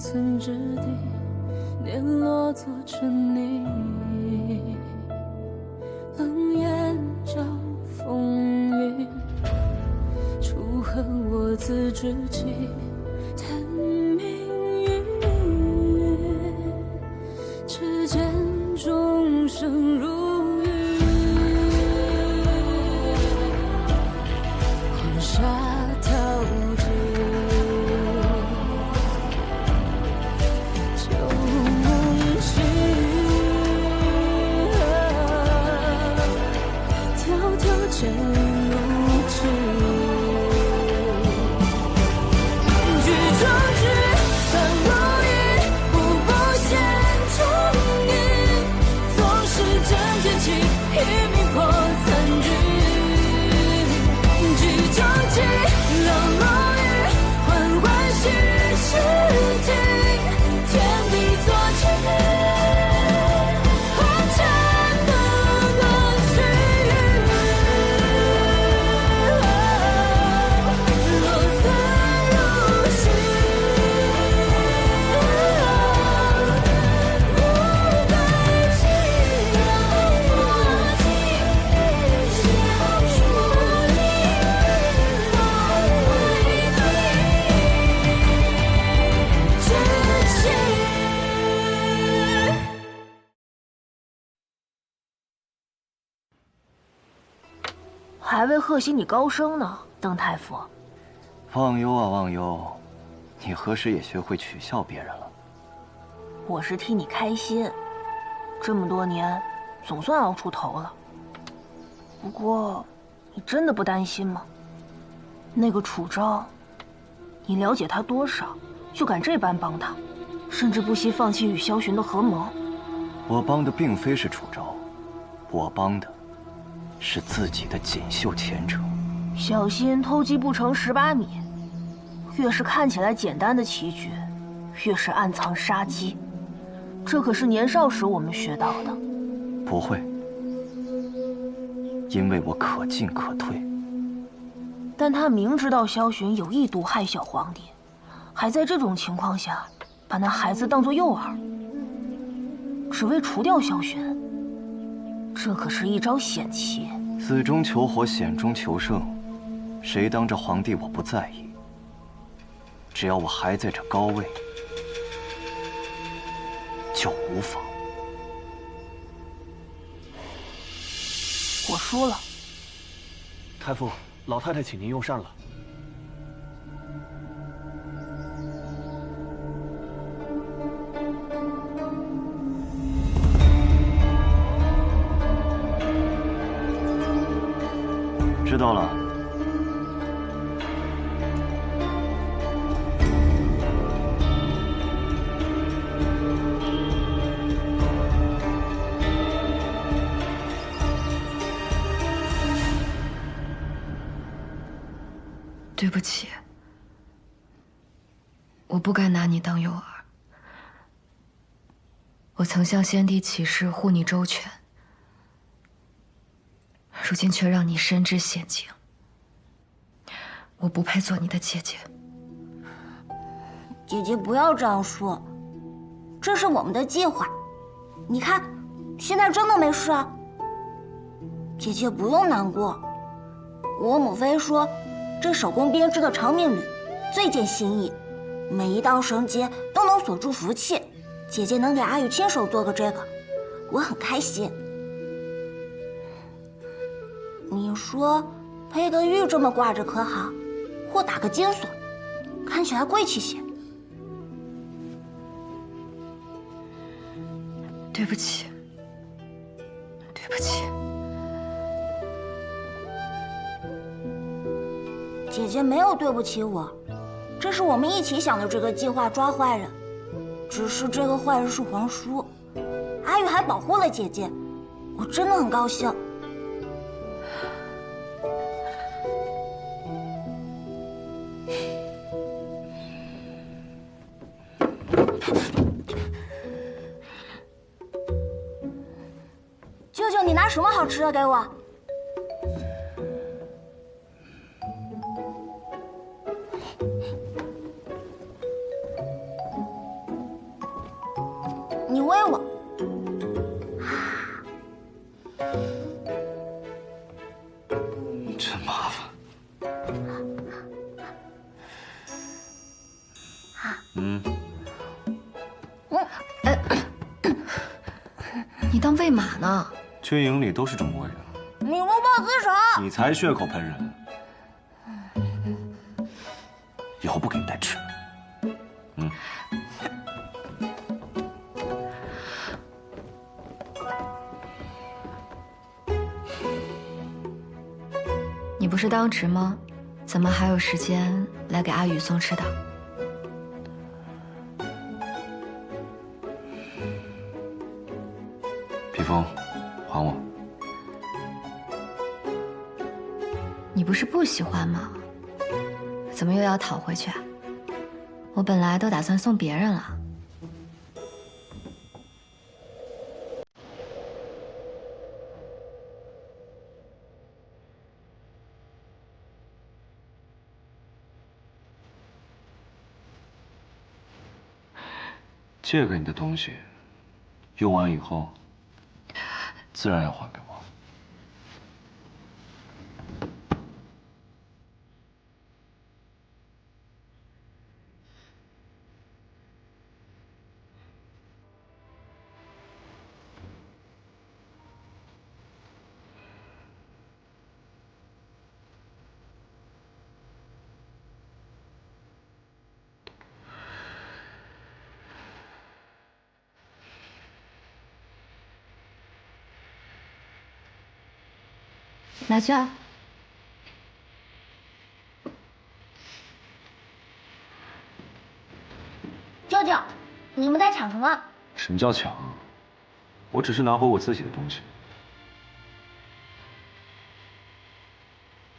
寸之地，碾落做成泥。冷眼照风雨，楚河我自知己。叹命运，只见众生如雨，黄沙淘尽。 剑无知，举壮志，算如意，步步险中意，纵使真天气，一命破残局。举壮志，冷落雨，缓缓虚实境，天地作证。 还未贺喜你高升呢，邓太傅。忘忧啊忘忧，你何时也学会取笑别人了？我是替你开心，这么多年，总算熬出头了。不过，你真的不担心吗？那个楚昭，你了解他多少，就敢这般帮他，甚至不惜放弃与萧寻的合谋？我帮的并非是楚昭，我帮的。 是自己的锦绣前程。小心偷鸡不成蚀把米。越是看起来简单的棋局，越是暗藏杀机。这可是年少时我们学到的。不会，因为我可进可退。但他明知道萧寻有意毒害小皇帝，还在这种情况下把那孩子当作诱饵，只为除掉萧寻。 这可是一招险棋，死中求活，险中求胜，谁当着皇帝我不在意。只要我还在这高位，就无妨。我输了。太傅，老太太请您用膳了。 知道了。对不起，我不该拿你当诱饵。我曾向先帝起誓护你周全。 如今却让你深知险境，我不配做你的姐姐。姐姐不要这样说，这是我们的计划。你看，现在真的没事啊。姐姐不用难过，我母妃说，这手工编织的长命缕最见心意，每一道绳结都能锁住福气。姐姐能给阿玉亲手做个这个，我很开心。 你说配个玉这么挂着可好？或打个金锁，看起来贵气些。对不起，对不起。姐姐没有对不起我，这是我们一起想的这个计划抓坏人。只是这个坏人是皇叔，阿玉还保护了姐姐，我真的很高兴。 舅舅，你拿什么好吃的给我？威我。真麻烦。你当喂马呢？军营里都是这么喂的。你无报自首。你才血口喷人，以后不给你带吃。你不是当值吗？怎么还有时间来给阿宇送吃的？披风，还我。你不是不喜欢吗？怎么又要讨回去啊？我本来都打算送别人了。借给你的东西，用完以后，自然要还给我。拿去啊。舅舅，你们在抢什么？什么叫抢？我只是拿回我自己的东西。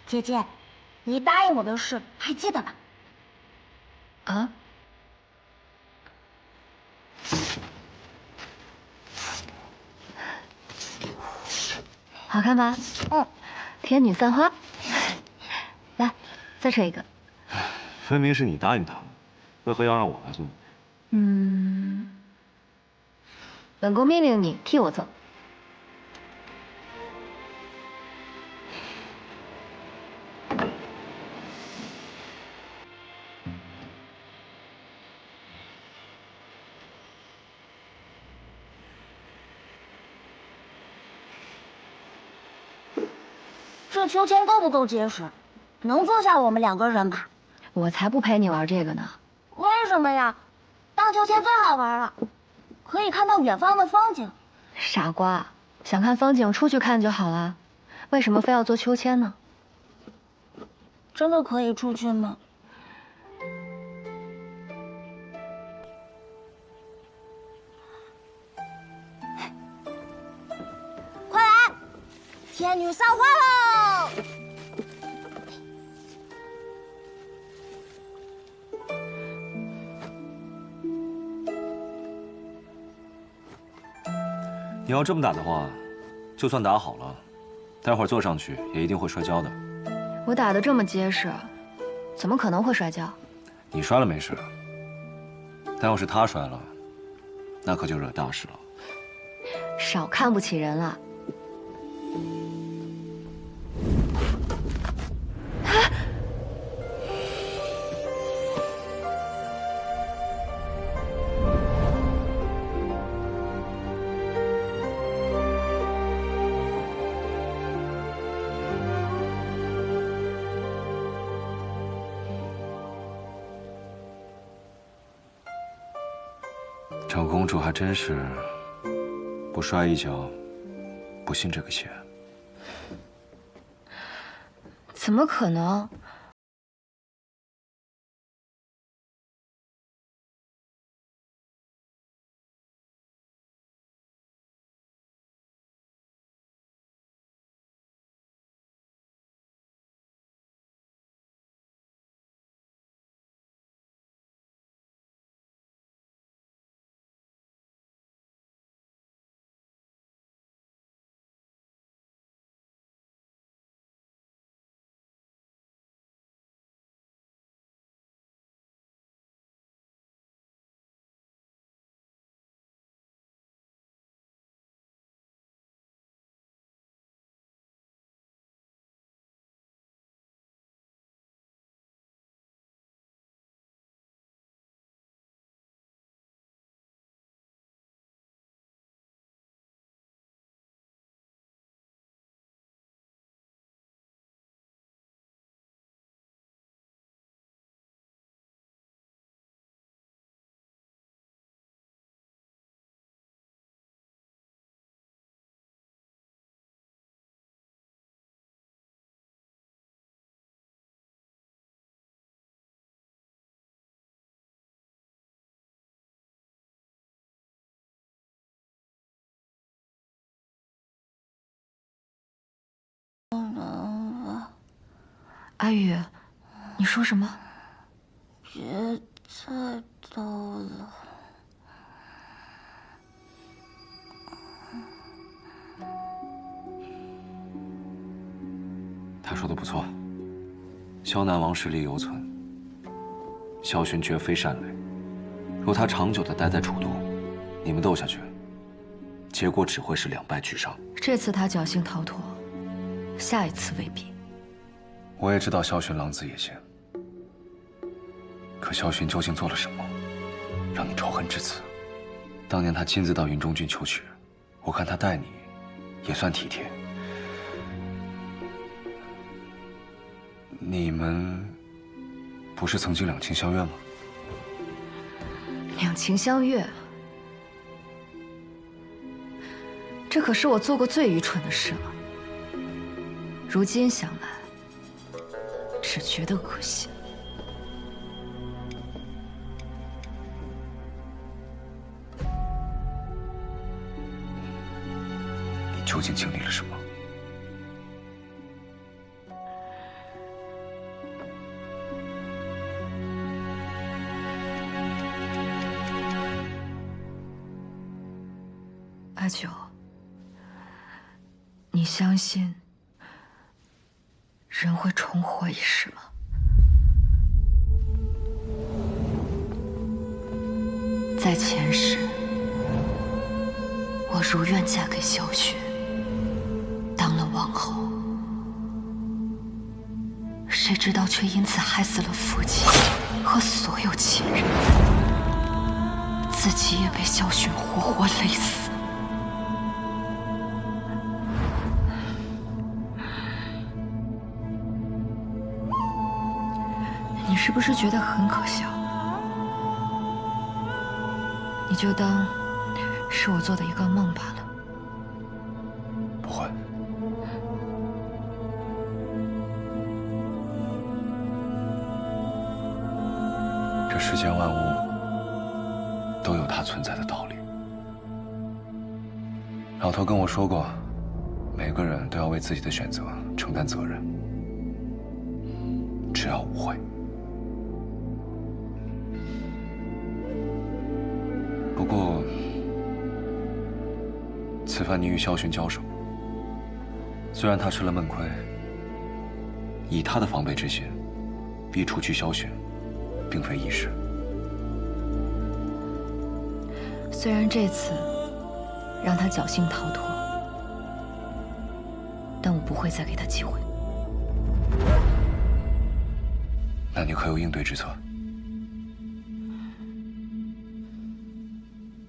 姐姐，你答应我的事还记得吧？啊？好看吧？天女散花。来，再吹一个。分明是你答应他，为何要让我来做？本宫命令你替我做。这秋千够不够结实？能坐下我们2个人吧？我才不陪你玩这个呢。为什么呀？荡秋千最好玩了，可以看到远方的风景。傻瓜，想看风景出去看就好了，为什么非要坐秋千呢？真的可以出去吗？快来，天女散花喽！你要这么打的话，就算打好了，待会儿坐上去也一定会摔跤的。我打得这么结实，怎么可能会摔跤？你摔了没事，但要是他摔了，那可就惹大事了。少看不起人了。长公主还真是不摔一跤，不信这个邪。怎么可能？阿宇，你说什么？别再逗了。他说的不错，萧南王实力犹存，萧薰绝非善类。若他长久地待在楚都，你们斗下去，结果只会是两败俱伤。这次他侥幸逃脱，下一次未必。我也知道萧薰狼子野心，可萧薰究竟做了什么，让你仇恨至此？当年他亲自到云中郡求娶，我看他待你，也算体贴。你们不是曾经两情相悦吗？两情相悦，这可是我做过最愚蠢的事了。如今想来，只觉得恶心。你究竟经历了什么？阿九，你相信人会重活一世吗？在前世，我如愿嫁给萧薰，当了王后，谁知道却因此害死了父亲和所有亲人，自己也被萧薰活活勒死。你是不是觉得很可笑？你就当是我做的一个梦罢了。不会。这世间万物都有它存在的道理。老头跟我说过，每个人都要为自己的选择承担责任，只要无悔。不过，此番你与萧薰交手，虽然他吃了闷亏，以他的防备之心，逼除去萧薰，并非易事。虽然这次让他侥幸逃脱，但我不会再给他机会。那你可有应对之策？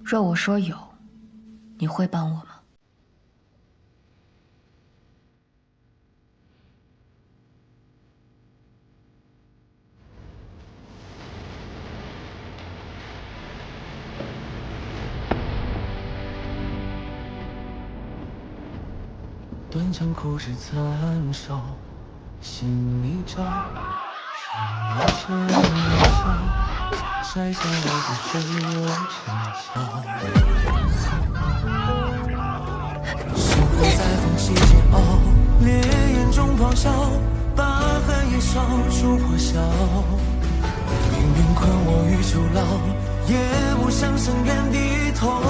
若我说有，你会帮我吗？断肠口是残烧，心一照，深一深摘下我的水又沉香。生活在风起煎熬，烈焰中咆哮，把寒夜烧出破晓。命运困我于囚牢，也不向深渊低头。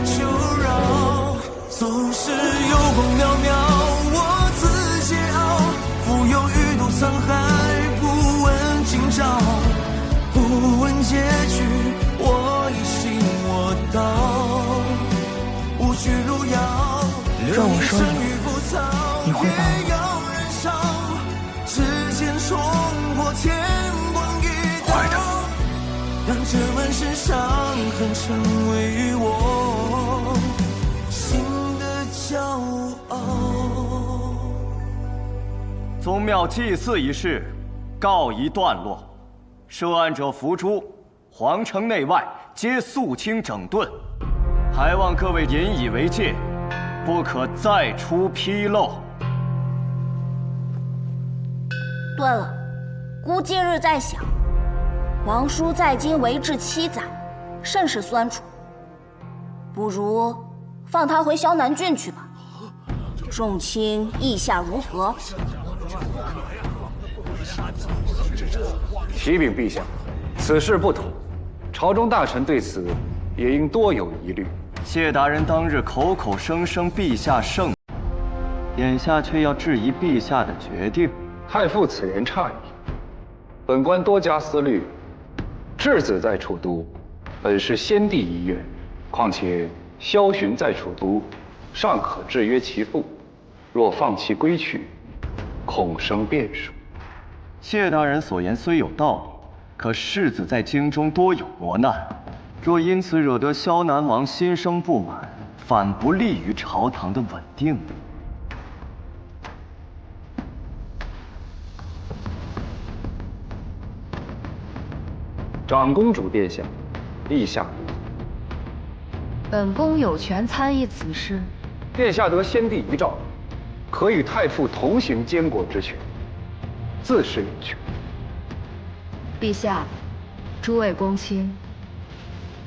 求饶，总是有光渺渺，我自桀骜，浮游于毒沧海，不问今朝，不问结局，我一心我道，无需路遥。若我说有，你会帮我？指尖冲破天光一道，让这满身伤痕成为我心的骄傲。宗庙祭祀仪式告一段落，涉案者伏诛，皇城内外皆肃清整顿，还望各位引以为戒，不可再出纰漏。对了，孤今日在想，王叔在京为治7载，甚是酸楚，不如放他回萧南郡去吧。众卿意下如何？启禀陛下，此事不妥，朝中大臣对此也应多有疑虑。谢大人当日口口声声陛下圣，眼下却要质疑陛下的决定。太傅此言差矣，本官多加思虑，质子在楚都，本是先帝遗愿，况且萧巡在楚都，尚可制约其父，若放其归去，恐生变数。谢大人所言虽有道理，可世子在京中多有磨难，若因此惹得萧南王心生不满，反不利于朝堂的稳定。长公主殿下，陛下。本宫有权参议此事。殿下得先帝遗诏，可与太傅同行监国之权，自是有权。陛下，诸位公卿，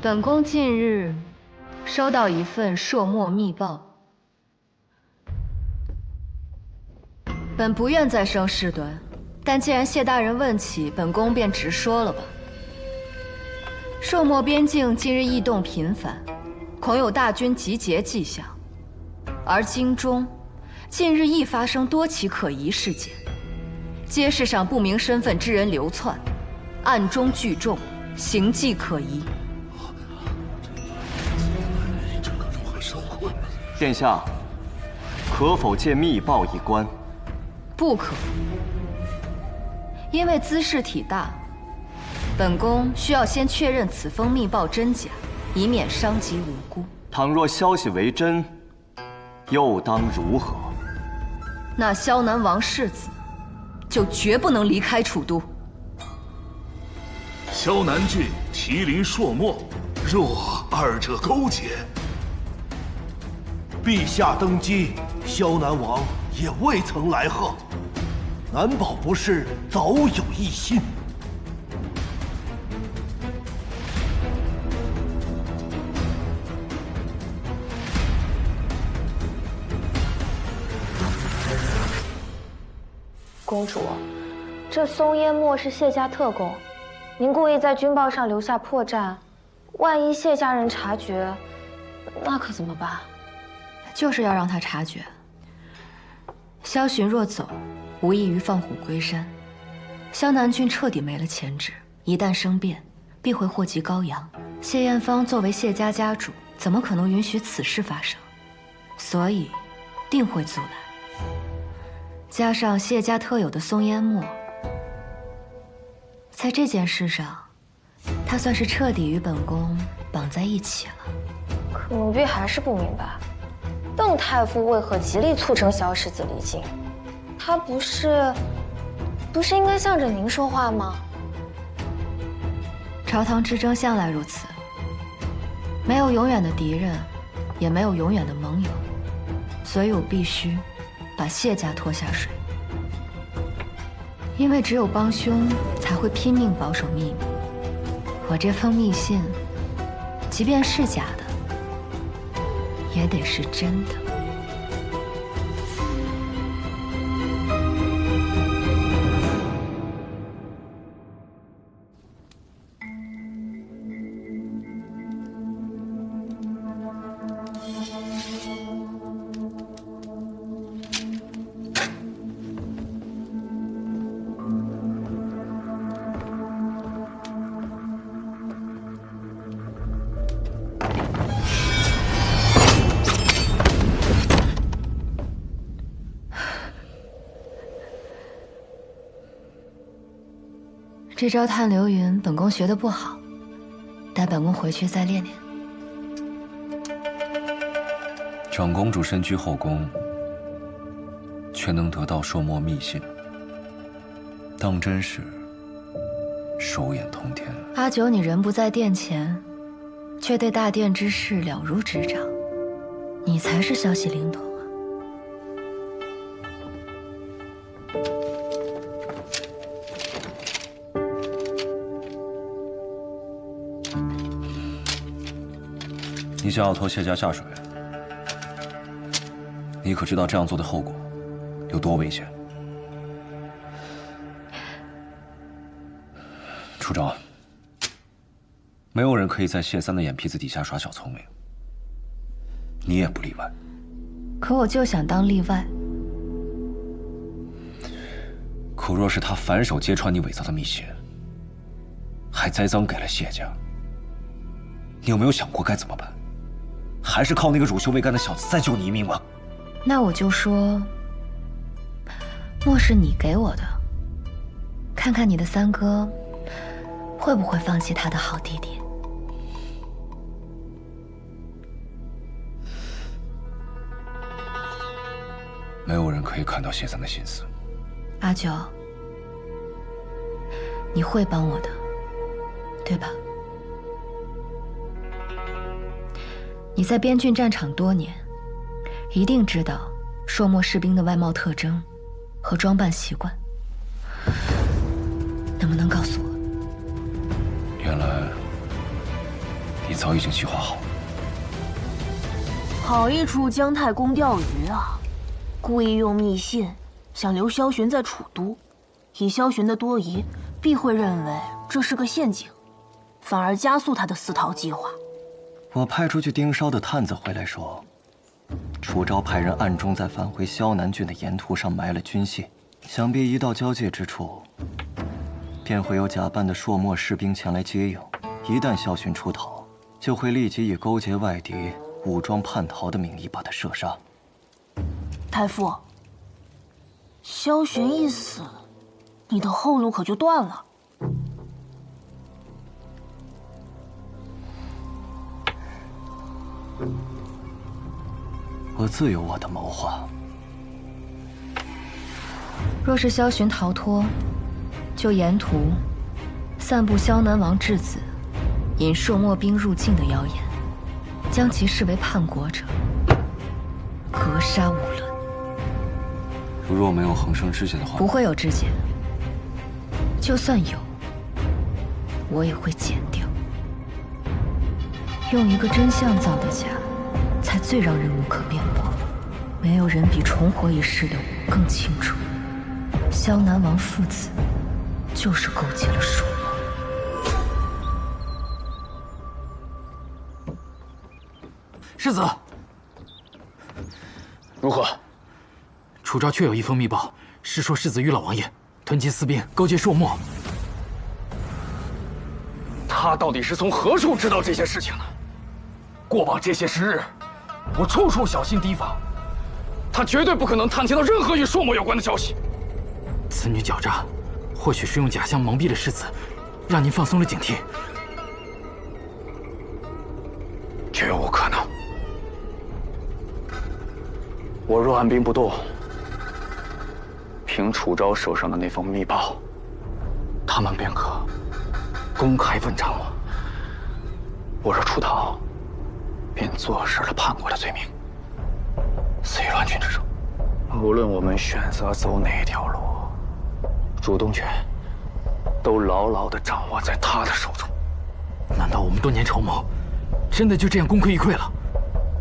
本宫近日收到一份朔漠密报。本不愿再生事端，但既然谢大人问起，本宫便直说了吧。朔漠边境近日异动频繁，恐有大军集结迹象。而京中近日亦发生多起可疑事件，街市上不明身份之人流窜，暗中聚众，行迹可疑。殿下，可否借密报一观？不可，因为兹事体大，本宫需要先确认此封密报真假，以免伤及无辜。倘若消息为真，又当如何？那萧南王世子就绝不能离开楚都。萧南郡毗邻朔漠，若二者勾结，陛下登基，萧南王也未曾来贺，难保不是早有异心。公主，这松烟墨是谢家特供，您故意在军报上留下破绽，万一谢家人察觉，那可怎么办？就是要让他察觉。萧巡若走，无异于放虎归山。萧南郡彻底没了潜质，一旦生变，必会祸及高阳。谢艳芳作为谢家家主，怎么可能允许此事发生？所以，定会阻拦。加上谢家特有的松烟墨，在这件事上，他算是彻底与本宫绑在一起了。可奴婢还是不明白，邓太傅为何极力促成萧世子离京？他不是应该向着您说话吗？朝堂之争向来如此，没有永远的敌人，也没有永远的盟友，所以我必须把谢家拖下水，因为只有帮凶才会拼命保守秘密。我这封密信，即便是假的，也得是真的。这招探流云，本宫学得不好，待本宫回去再练练。长公主身居后宫，却能得到朔漠密信，当真是手眼通天。阿九，你人不在殿前，却对大殿之事了如指掌，你才是消息灵通。你想要拖谢家下水，你你可知道这样做的后果有多危险？楚昭，没有人可以在谢三的眼皮子底下耍小聪明，你也不例外。可我就想当例外。可若是他反手揭穿你伪造的密信，还栽赃给了谢家，你有没有想过该怎么办？还是靠那个乳臭未干的小子再救你一命吗？那我就说，莫是你给我的，看看你的三哥会不会放弃他的好弟弟。没有人可以看到谢三的心思。阿九，你会帮我的，对吧？你在边郡战场多年，一定知道朔漠士兵的外貌特征和装扮习惯，能不能告诉我？原来你早已经计划好了。好一出姜太公钓鱼啊！故意用密信，想留萧玄在楚都，以萧玄的多疑，必会认为这是个陷阱，反而加速他的私逃计划。我派出去盯梢的探子回来说，楚昭派人暗中在返回萧南郡的沿途上埋了军械，想必一到交界之处，便会有假扮的朔漠士兵前来接应。一旦萧玄出逃，就会立即以勾结外敌、武装叛逃的名义把他射杀。太傅，萧玄一死，你的后路可就断了。我自有我的谋划。若是萧玄逃脱，就沿途散布萧南王质子引朔漠兵入境的谣言，将其视为叛国者，格杀勿论。如若没有横生枝节的话，不会有枝节。就算有，我也会剪掉。用一个真相造的假，才最让人无可辩驳。没有人比重活一世的我更清楚，萧南王父子就是勾结了朔漠。世子，如何？楚昭确有一封密报，是说世子与老王爷囤积私兵，勾结朔漠。他到底是从何处知道这些事情的？过往这些时日，我处处小心提防，他绝对不可能探听到任何与朔漠有关的消息。此女狡诈，或许是用假象蒙蔽了世子，让您放松了警惕。绝无可能。我若按兵不动，凭楚昭手上的那封密报，他们便可公开问斩我。我若出逃，便坐实了叛国的罪名，死于乱军之中。无论我们选择走哪条路，主动权都牢牢地掌握在他的手中。难道我们多年筹谋，真的就这样功亏一篑了？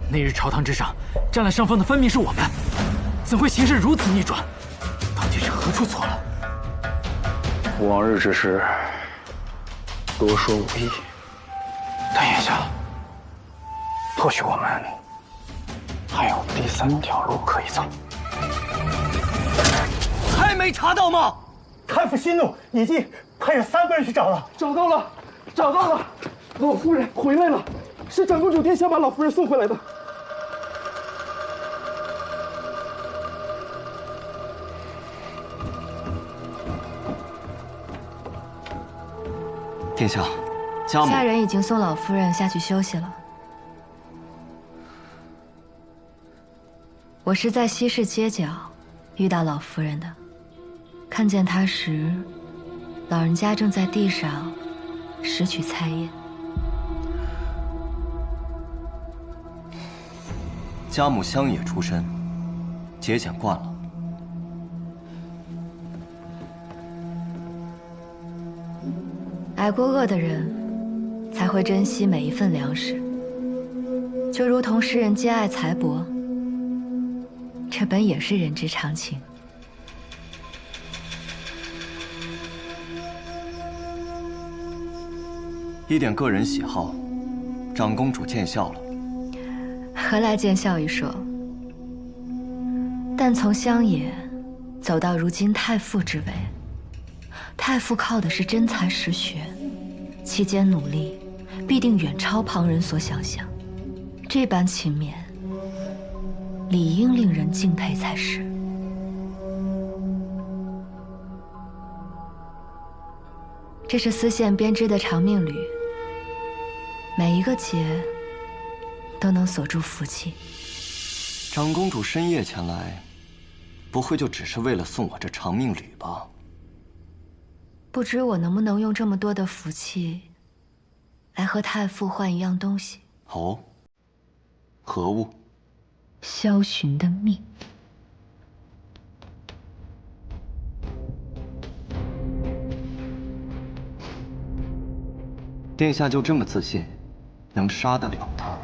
那日朝堂之上，占了上风的分明是我们，怎会形势如此逆转？到底是何处错了？往日之事，多说无益。但眼下，或许我们还有第三条路可以走。还没查到吗？太傅息怒，已经派人3个人去找了。找到了，老夫人回来了，是长公主殿下把老夫人送回来的。殿下，家母。下人已经送老夫人下去休息了。我是在西市街角遇到老夫人的，看见她时，老人家正在地上拾取菜叶。家母乡野出身，节俭惯了。挨过饿的人，才会珍惜每一份粮食。就如同诗人兼爱财帛，这本也是人之常情。一点个人喜好，长公主见笑了。何来见笑一说？但从乡野走到如今太傅之位，太傅靠的是真才实学，期间努力，必定远超旁人所想象。这般勤勉，理应令人敬佩才是。这是丝线编织的长命缕，每一个结都能锁住福气。长公主深夜前来，不会就只是为了送我这长命缕吧？不知我能不能用这么多的福气，来和太傅换一样东西？哦，何物？萧寻的命。殿下就这么自信，能杀得了他？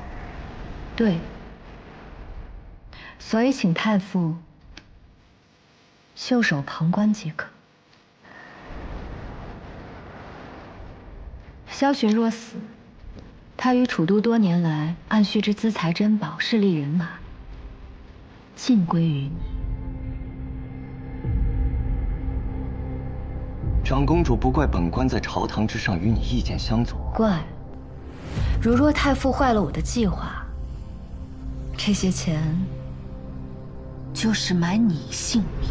对。所以请太傅袖手旁观即可。萧寻若死，他于楚都多年来暗蓄之资财珍宝、势力人马，尽归于你。长公主不怪本官在朝堂之上与你意见相左。怪。如若太傅坏了我的计划，这些钱就是买你性命。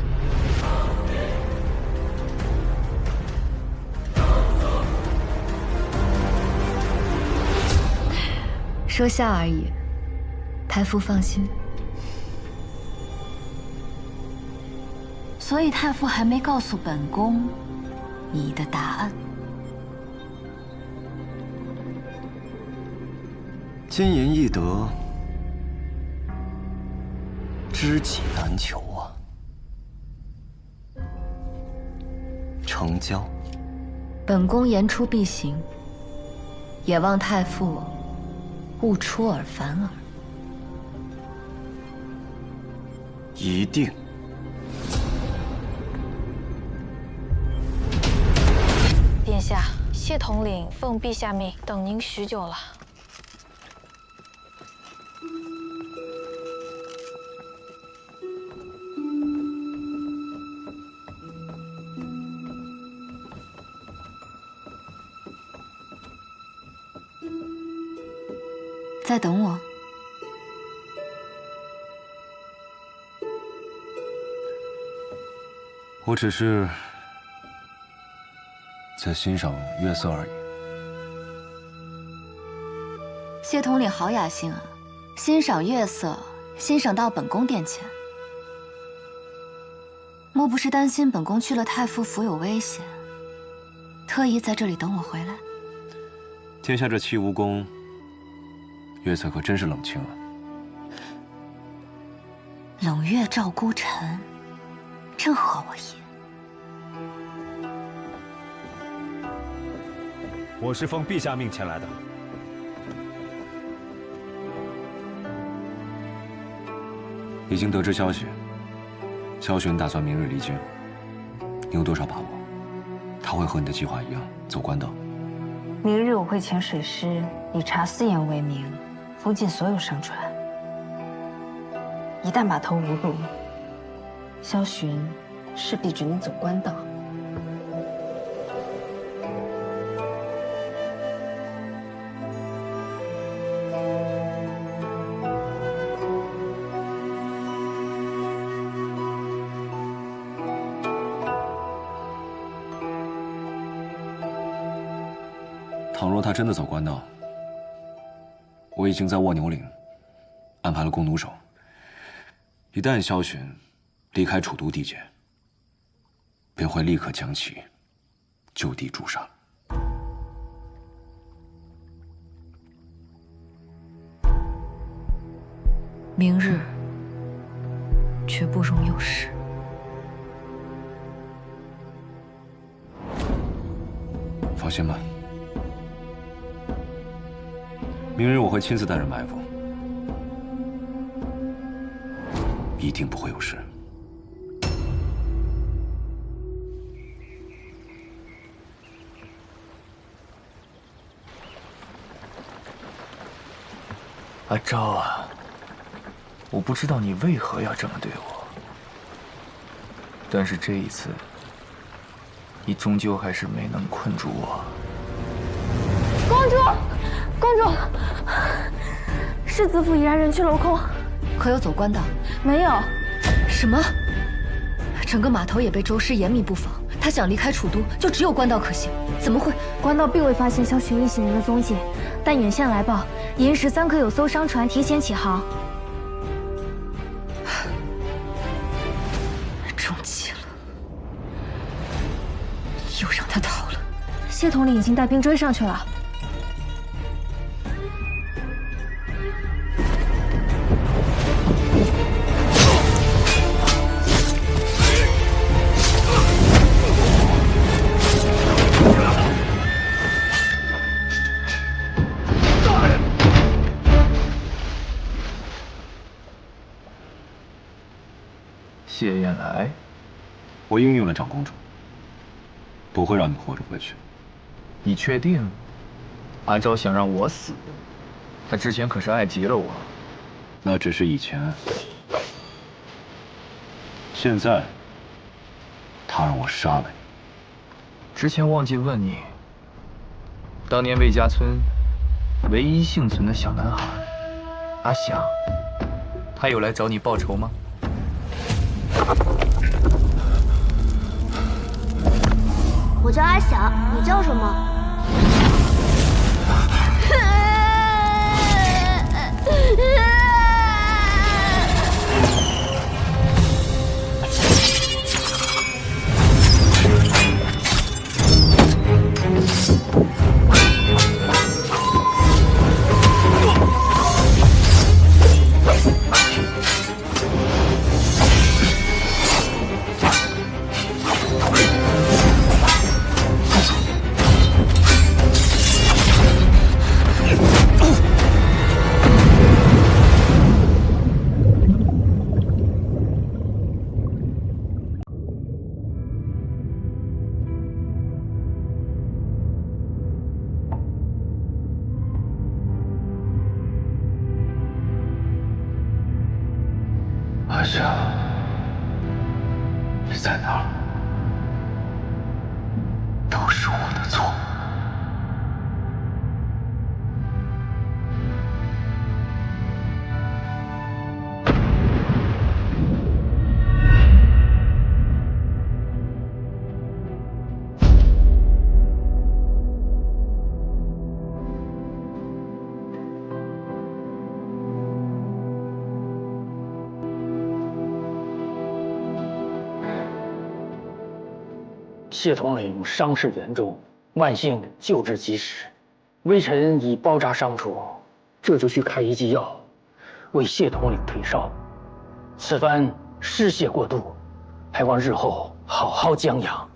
说笑而已，太傅放心。所以太傅还没告诉本宫你的答案。金银易得，知己难求啊。成交。本宫言出必行，也望太傅勿出尔反尔。一定。殿下，谢统领奉陛下命等您许久了。在等我。我只是在欣赏月色而已。谢统领好雅兴啊，欣赏月色，欣赏到本宫殿前。莫不是担心本宫去了太傅府有危险，特意在这里等我回来？天下这七无宫，月色可真是冷清啊。冷月照孤尘，正合我意。我是奉陛下命前来的。已经得知消息，萧寻打算明日离京。你有多少把握？他会和你的计划一样走官道？明日我会遣水师以查私盐为名，封禁所有商船。一旦码头无路，萧寻势必只能走官道。倘若他真的走官道，我已经在卧牛岭安排了弓弩手。一旦萧寻离开楚都地界，便会立刻将其就地诛杀。明日绝不容有失。放心吧，明日我会亲自带人埋伏。一定不会有事。阿昭啊，我不知道你为何要这么对我，但是这一次，你终究还是没能困住我。公主，公主，世子府已然人去楼空，可有走官道？没有。什么？整个码头也被周师严密布防，他想离开楚都，就只有官道可行。怎么会？官道并未发现萧寻一行人的踪迹，但远县来报，寅时3刻有艘商船提前起航。中计了，又让他逃了。谢统领已经带兵追上去了。谢燕来，我应允了长公主，不会让你活着回去。你确定？阿昭想让我死，他之前可是爱极了我。那只是以前，现在，他让我杀了你。之前忘记问你，当年魏家村唯一幸存的小男孩阿祥，他有来找你报仇吗？我叫阿祥，你叫什么？阿祥，你在哪儿？都是我的错。谢统领伤势严重，万幸救治及时。微臣已包扎伤处，这就去开一剂药，为谢统领退烧。此番失血过度，还望日后好好将养。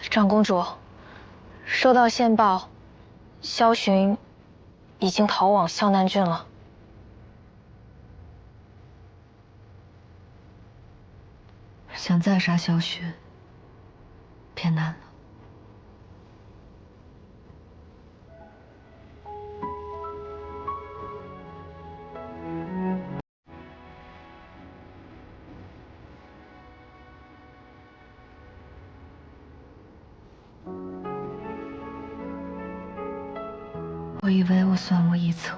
长公主，收到线报，萧寻已经逃往萧南郡了。想再杀萧寻，偏难了。我以为我算无一策，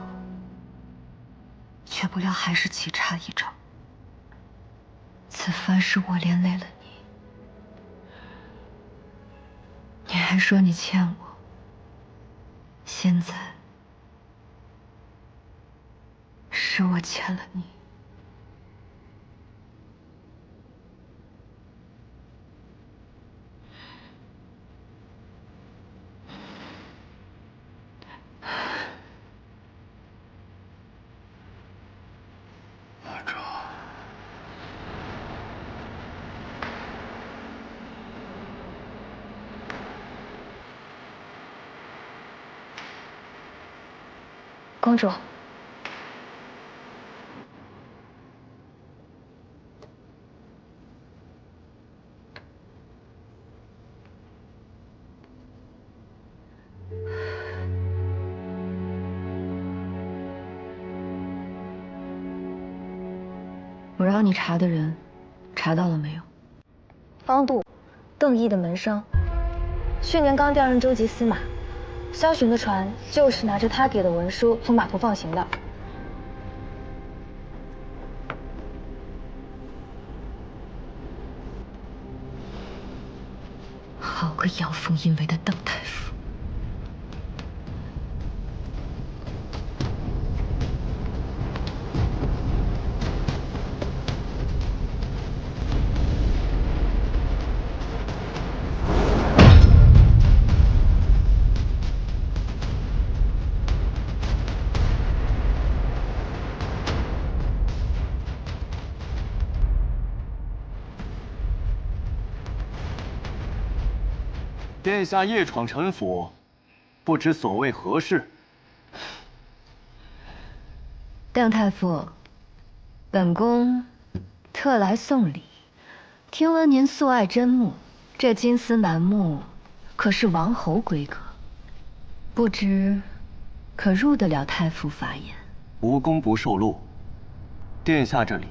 却不料还是棋差一招。此番是我连累了你，你还说你欠我，现在是我欠了你。公主。我让你查的人，查到了没有？方度，邓毅的门生，去年刚调任州级司马。萧巡的船就是拿着他给的文书从码头放行的。好个阳奉阴违的邓太傅！殿下夜闯臣府，不知所谓何事？邓太傅，本宫特来送礼。听闻您素爱珍木，这金丝楠木可是王侯规格，不知可入得了太傅法眼？无功不受禄，殿下这里。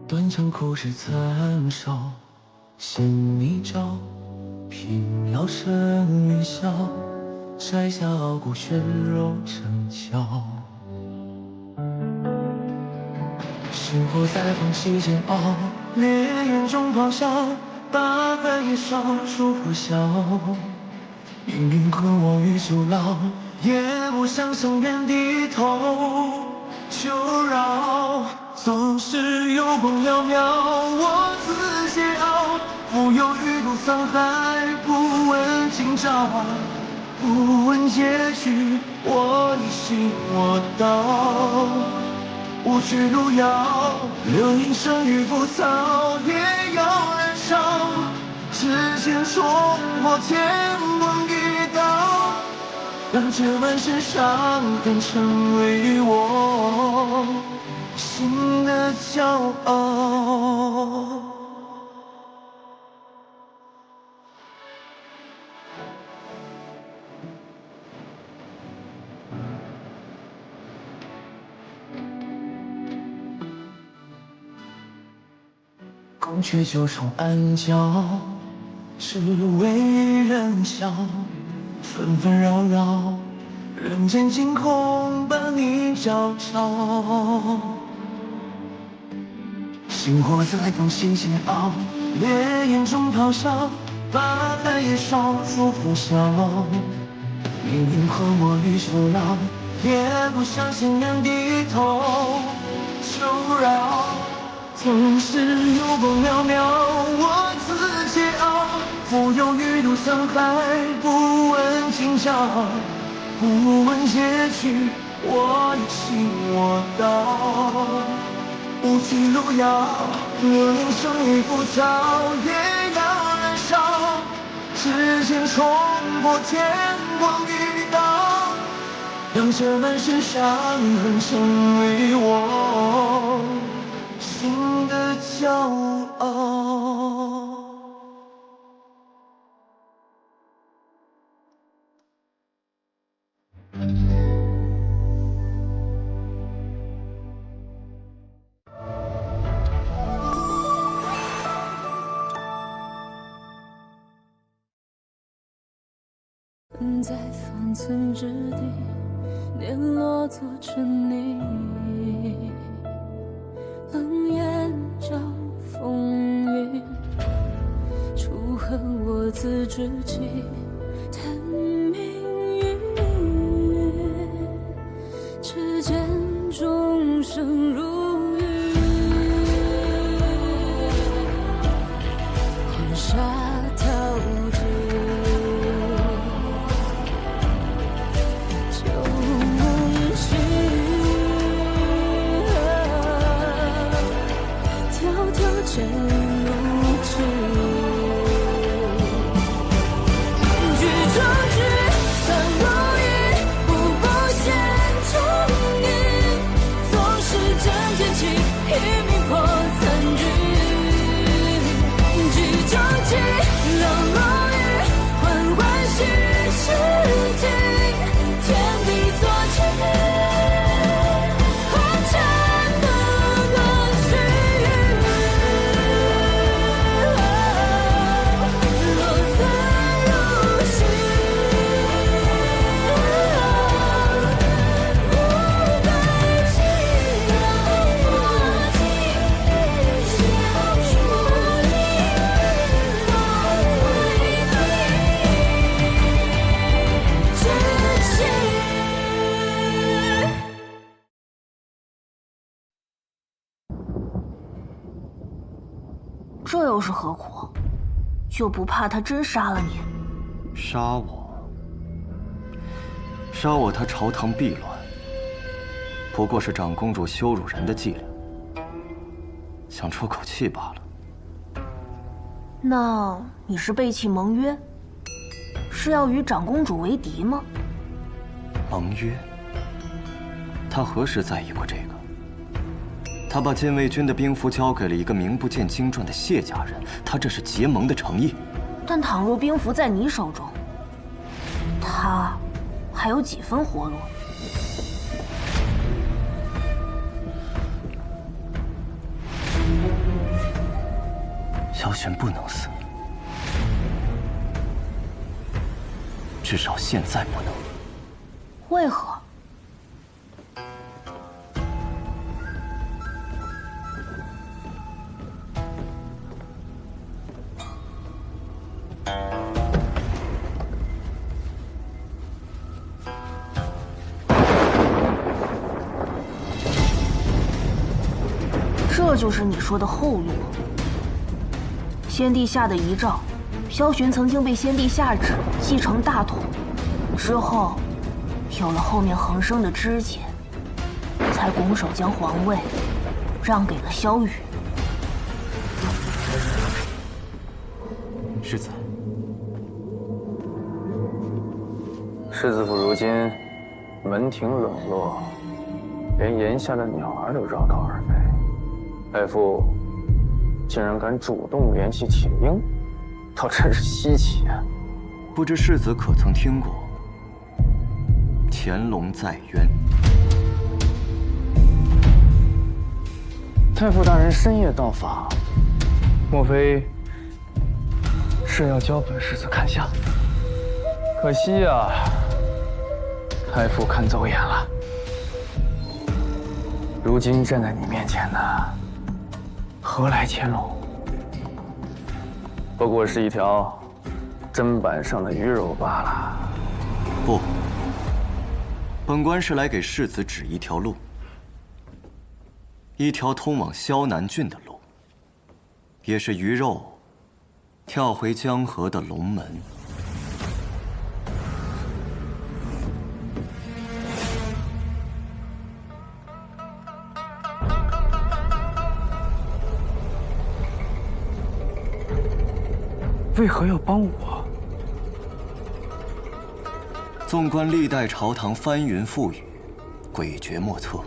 断肠苦事残烧，衔泥沼，平遥生云霄，摘下傲骨悬肉成鞘。星火在缝隙间熬，烈焰中咆哮，把寒夜烧出破晓。命运困我于囚牢，也不想向人低头求饶。总是有光渺渺，我自桀骜，浮游于途沧海，不问今朝，不问结局，我一心我道，无惧路遥，流萤生于浮草，也要燃烧，指尖戳破天崩地倒，让这满身伤痕成为我心的骄傲。宫阙九重暗角，只为人笑，纷纷扰扰，人间惊恐把你照照。星火在缝隙间熬，烈焰中咆哮，把寒夜烧出破晓。命运困我于囚牢，也不向信念低头，求饶。总是有风渺渺，我自桀骜，浮游鱼肚沧海，不问今朝，不问结局，我一心我道。无惧路遥，人生已浮躁，也要燃烧。指尖冲破天光一道，让这满身伤痕成为我心的骄傲。在方寸之地，碾落做成泥。冷眼照风云，楚河我自知己，叹命运。只见众生如云，黄沙淘尽。剑如纸，举中指，散如云，步步现重影。纵使真剑气，一命破残局。举中指，冷如雨，缓缓虚世境。天地作棋。这又是何苦？就不怕他真杀了你？杀我，他朝堂避乱，不过是长公主羞辱人的伎俩，想出口气罢了。那你是背弃盟约，是要与长公主为敌吗？盟约？他何时在意过这个？他把禁卫军的兵符交给了一个名不见经传的谢家人，他这是结盟的诚意。但倘若兵符在你手中，他还有几分活路？萧玄不能死，至少现在不能。为何？这就是你说的后路。先帝下的遗诏，萧玄曾经被先帝下旨继承大统，之后有了后面横生的枝节，才拱手将皇位让给了萧雨。世子，世子府如今门庭冷落，连檐下的鸟儿都绕道而飞。太傅竟然敢主动联系铁鹰，倒真是稀奇啊！不知世子可曾听过乾隆在渊？太傅大人深夜到访，莫非是要教本世子看相？可惜呀，太傅看走眼了。如今站在你面前的，何来乾隆？不过是一条砧板上的鱼肉罢了。不，本官是来给世子指一条路，一条通往萧南郡的路，也是鱼肉跳回江河的龙门。为何要帮我？纵观历代朝堂翻云覆雨，诡谲莫测，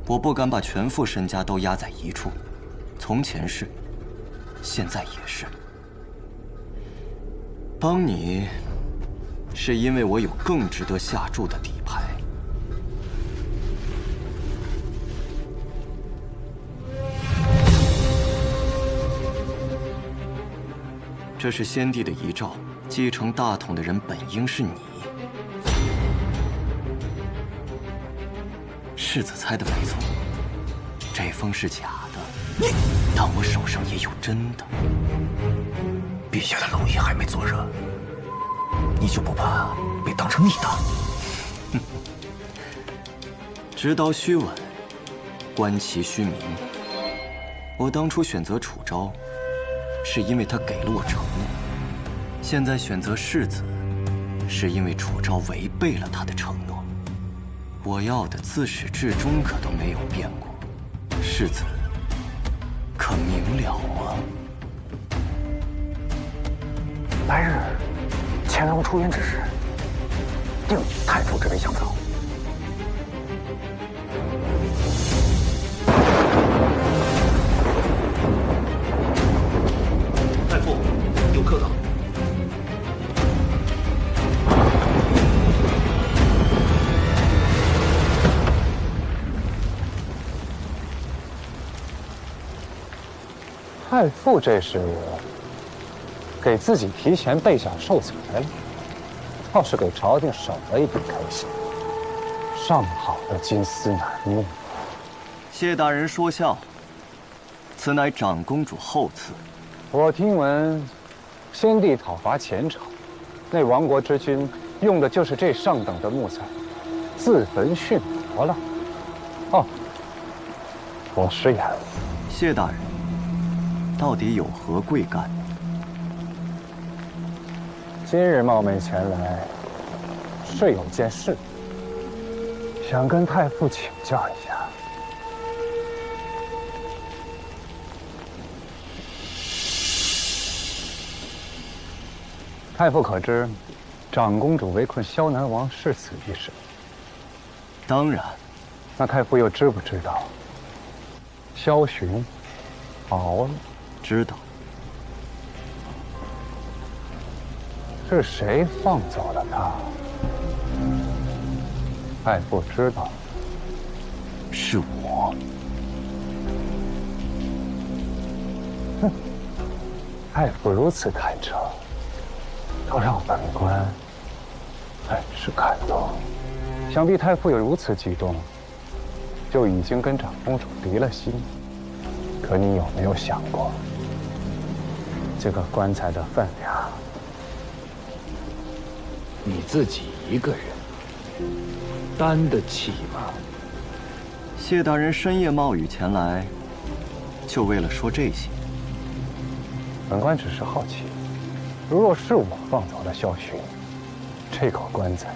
我不敢把全副身家都压在一处。从前是，现在也是。帮你，是因为我有更值得下注的底牌。这是先帝的遗诏，继承大统的人本应是你。世子猜的没错，这封是假的，但我手上也有真的。陛下的龙椅还没坐热，你就不怕被当成你的？直刀须稳，观其须明。我当初选择楚昭，是因为他给了我承诺；现在选择世子，是因为楚昭违背了他的承诺。我要的自始至终可都没有变过，世子可明了吗？来日前王出渊之时，定以太傅之位相赠。太傅，有客到。太傅这是给自己提前备下寿材了，倒是给朝廷省了一笔开销。上好的金丝楠木。谢大人说笑，此乃长公主厚赐。我听闻，先帝讨伐前朝，那亡国之君用的就是这上等的木材，自焚殉国了。哦，我失言了。谢大人，到底有何贵干？今日冒昧前来，是有件事，想跟太傅请教一下。太傅可知，长公主围困萧南王是此一事？当然。那太傅又知不知道，萧寻逃了？知道。是谁放走了他？太傅知道。是我。哼，太傅如此坦诚，倒让本官很是感动。想必太傅有如此激动，就已经跟长公主离了心。可你有没有想过，这个棺材的分量？你自己一个人担得起吗？谢大人深夜冒雨前来，就为了说这些？本官只是好奇，如若是我放走了萧寻，这口棺材，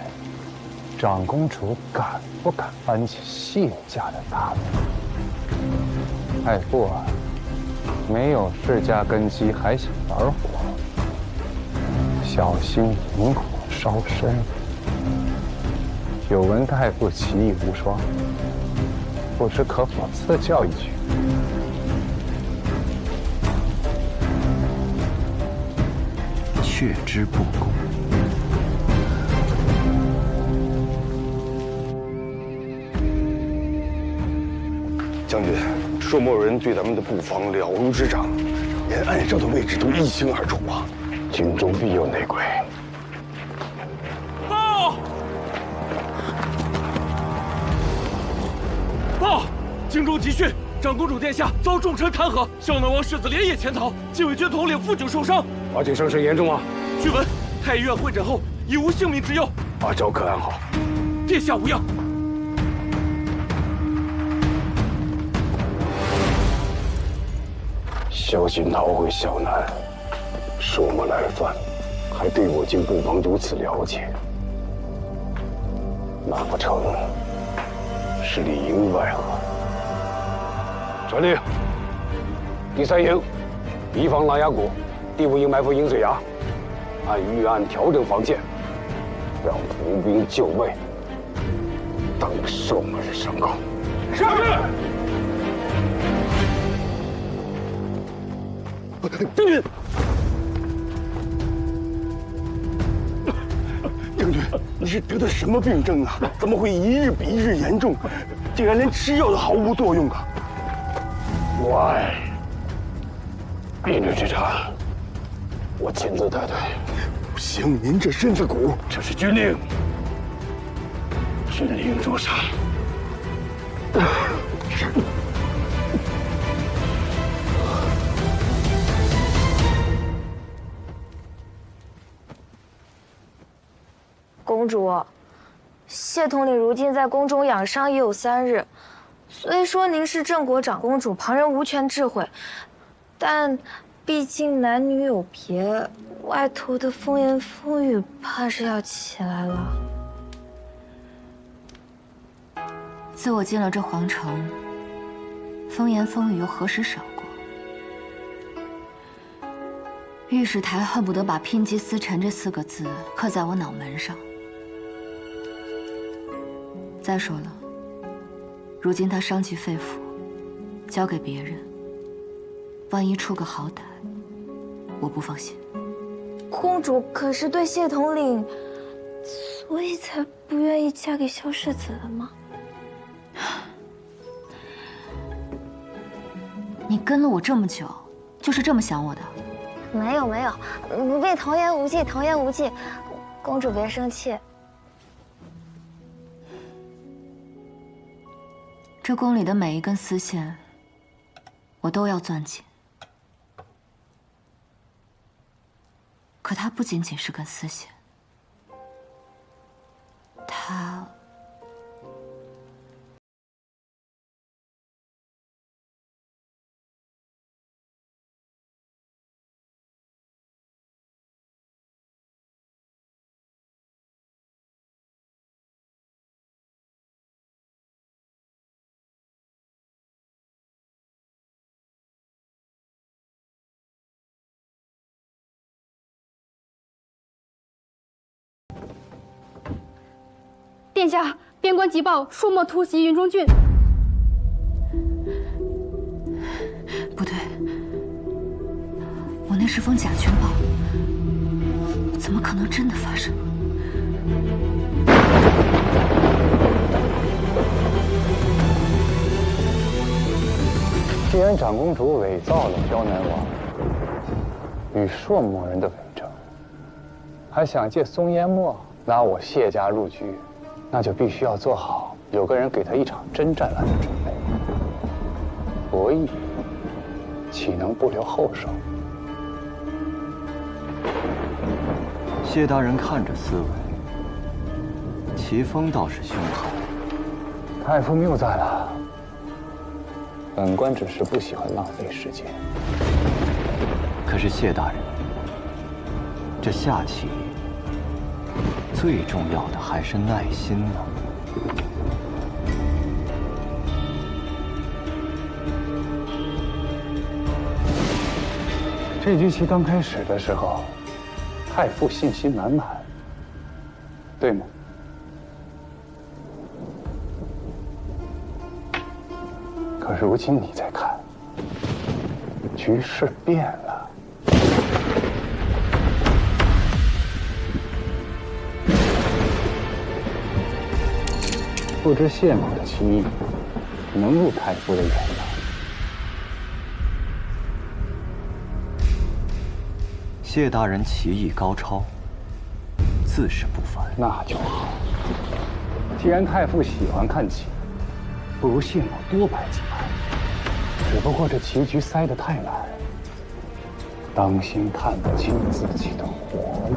长公主敢不敢搬起谢家的大名？太傅啊，没有世家根基还想玩火，小心引火烧身。久闻太傅棋艺无双，不知可否赐教一局？却之不恭。将军，朔漠人对咱们的布防了如指掌，连暗哨的位置都一清二楚啊！军中必有内鬼。报！报！京中急讯，长公主殿下遭重臣弹劾，萧南王世子连夜潜逃，禁卫军统领傅炯受伤。华景伤势严重吗？据闻太医院会诊后已无性命之忧。阿昭可安好？殿下无恙。小心逃回萧南，朔漠来犯，还对我境不妨如此了解。那不成是里应外合？传令，第3营移防琅琊谷，第5营埋伏鹰嘴崖，按预案调整防线，让伏兵就位，等朔漠日上钩。是。将军，将军，你是得的什么病症啊？怎么会一日比一日严重？竟然连吃药都毫无作用啊！喂，命令之差，我亲自带队。不行，您这身子骨，这是军令，军令如山。是。公主，谢统领如今在宫中养伤已有3日。虽说您是郑国长公主，旁人无权智慧，但毕竟男女有别，外头的风言风语怕是要起来了。自我进了这皇城，风言风语又何时少过？御史台恨不得把牝鸡司晨这4个字刻在我脑门上。再说了，如今他伤及肺腑，交给别人，万一出个好歹，我不放心。公主可是对谢统领，所以才不愿意嫁给萧世子的吗？你跟了我这么久，就是这么想我的？没有没有，奴婢童言无忌，童言无忌。公主别生气。这宫里的每一根丝线，我都要攥紧。可它不仅仅是根丝线，它……殿下，边关急报，朔漠突袭云中郡。不对，我那是封假军报，怎么可能真的发生？既然长公主伪造了萧南王与朔漠人的伪证，还想借松烟墨拿我谢家入局，那就必须要做好有个人给他一场真战来的准备。博弈岂能不留后手？谢大人看着思维，齐风倒是凶悍。太傅谬赞了，本官只是不喜欢浪费时间。可是谢大人，这下棋最重要的还是耐心呢。这局棋刚开始的时候，太傅信心满满，对吗？可如今你再看，局势变了。不知谢某的棋艺能入太傅的眼吗？谢大人棋艺高超，自是不凡。那就好。既然太傅喜欢看棋，不如谢某多摆几盘。只不过这棋局塞得太满，当心看不清自己的活路。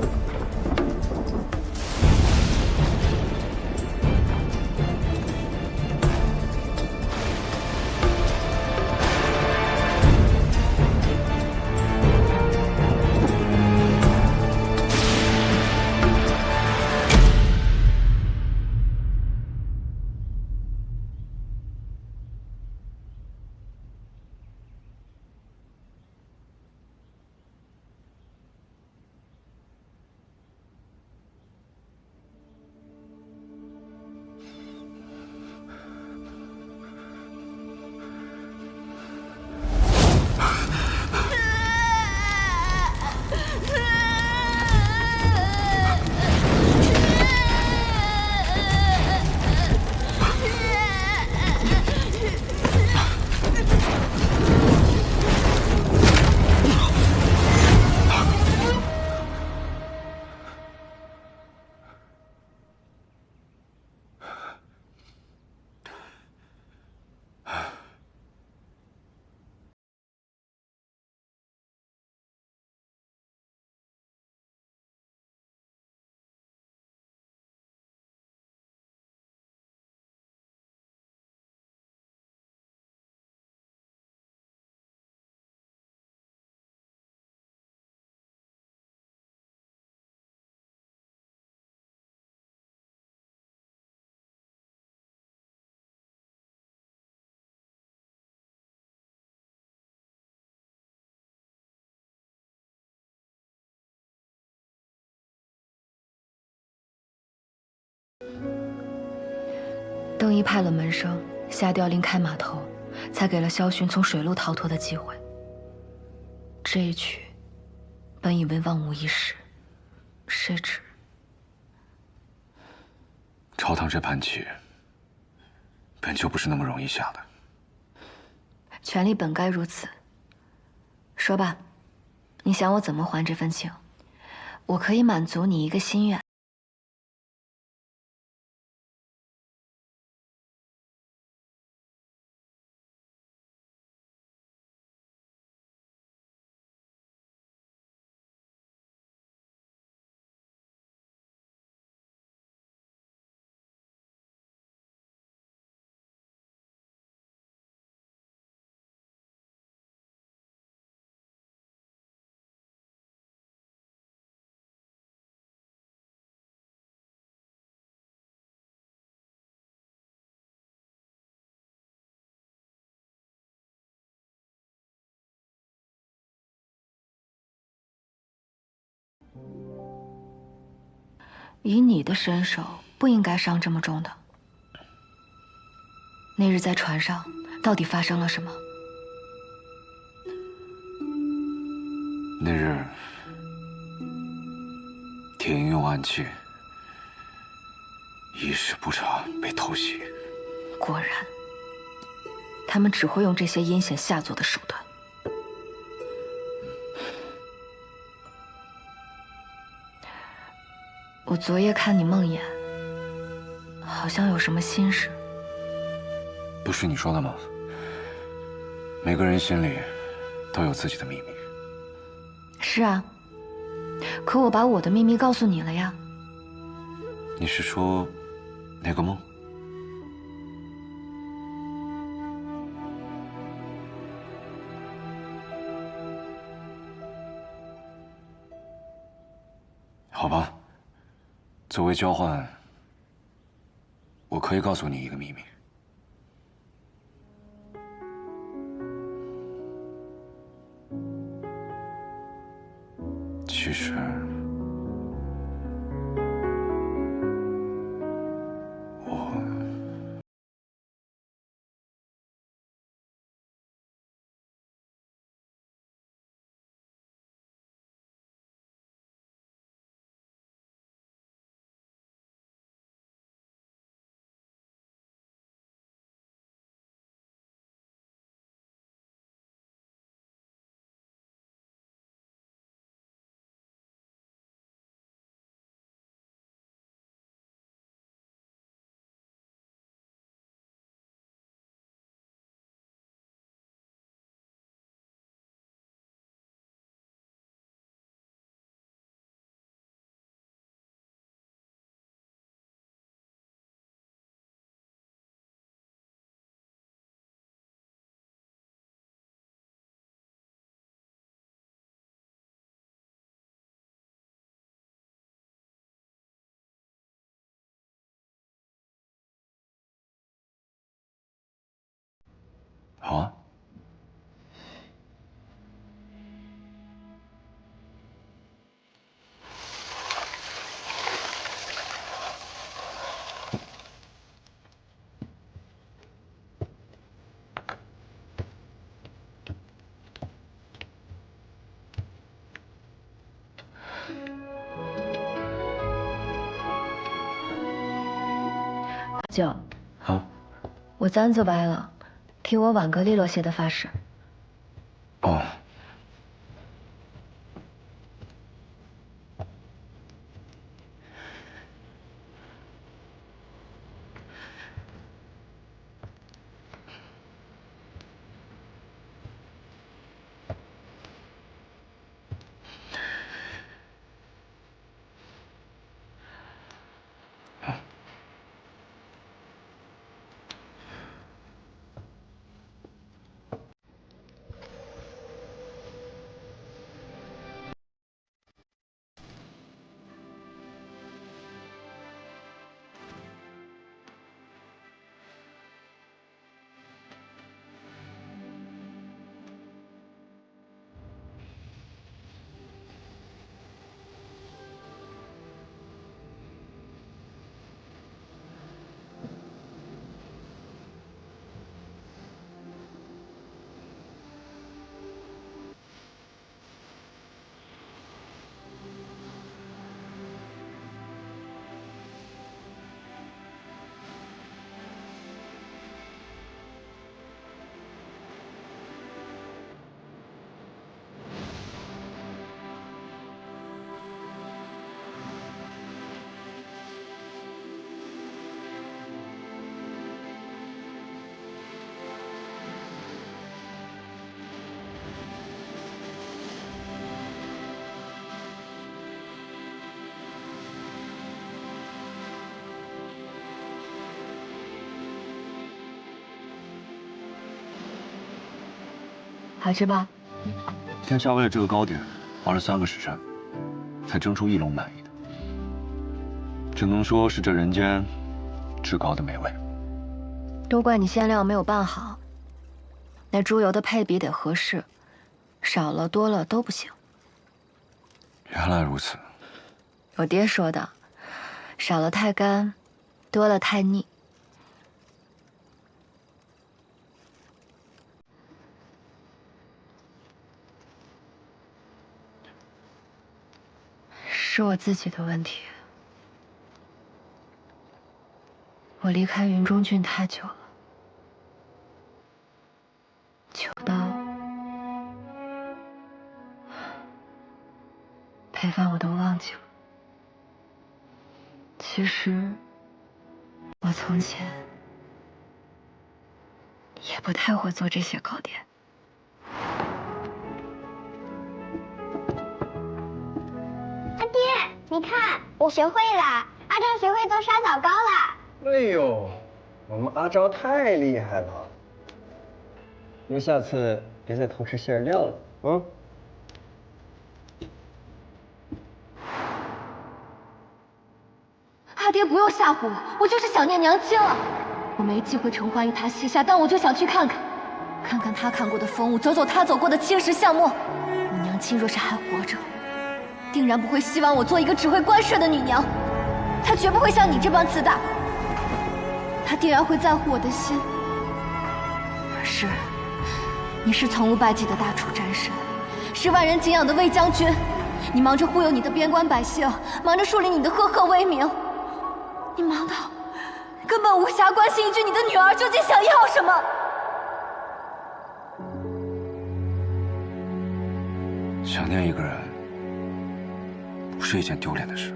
邓毅派了门生下调临开码头，才给了萧寻从水路逃脱的机会。这一举，本以为万无一失，谁知朝堂这盘棋，本就不是那么容易下的。权力本该如此。说吧，你想我怎么还这份情？我可以满足你一个心愿。以你的身手，不应该伤这么重的。那日在船上，到底发生了什么？那日，铁英用暗器，一时不察被偷袭。果然，他们只会用这些阴险下作的手段。我昨夜看你梦魇，好像有什么心事。不是你说的吗？每个人心里都有自己的秘密。是啊，可我把我的秘密告诉你了呀。你是说那个梦？好吧。作为交换，我可以告诉你一个秘密。其实，好啊。舅，好，我簪子歪了，替我挽个利落些的发饰。哦。好吃吧？天下为了这个糕点，花了3个时辰，才蒸出1笼满意的，只能说是这人间至高的美味。都怪你馅料没有拌好，那猪油的配比得合适，少了多了都不行。原来如此。我爹说的，少了太干，多了太腻。是我自己的问题。我离开云中郡太久了，久到陪伴我都忘记了。其实，我从前也不太会做这些糕点。阿爹，你看，我学会了，阿昭学会做沙枣糕了。哎呦，我们阿昭太厉害了！你下次别再偷吃馅料了，啊？阿爹不用吓唬我，我就是想念娘亲了。我没机会承欢于他膝下，但我就想去看看，看看他看过的风物，走走他走过的青石巷陌。我娘亲若是还活着，定然不会希望我做一个只会关税的女娘，她绝不会像你这般自大。她定然会在乎我的心。是，你是从无败绩的大楚战神，是万人敬仰的魏将军。你忙着忽悠你的边关百姓，忙着树立你的赫赫威名，你忙到根本无暇关心一句你的女儿究竟想要什么。想念一个人，不是一件丢脸的事。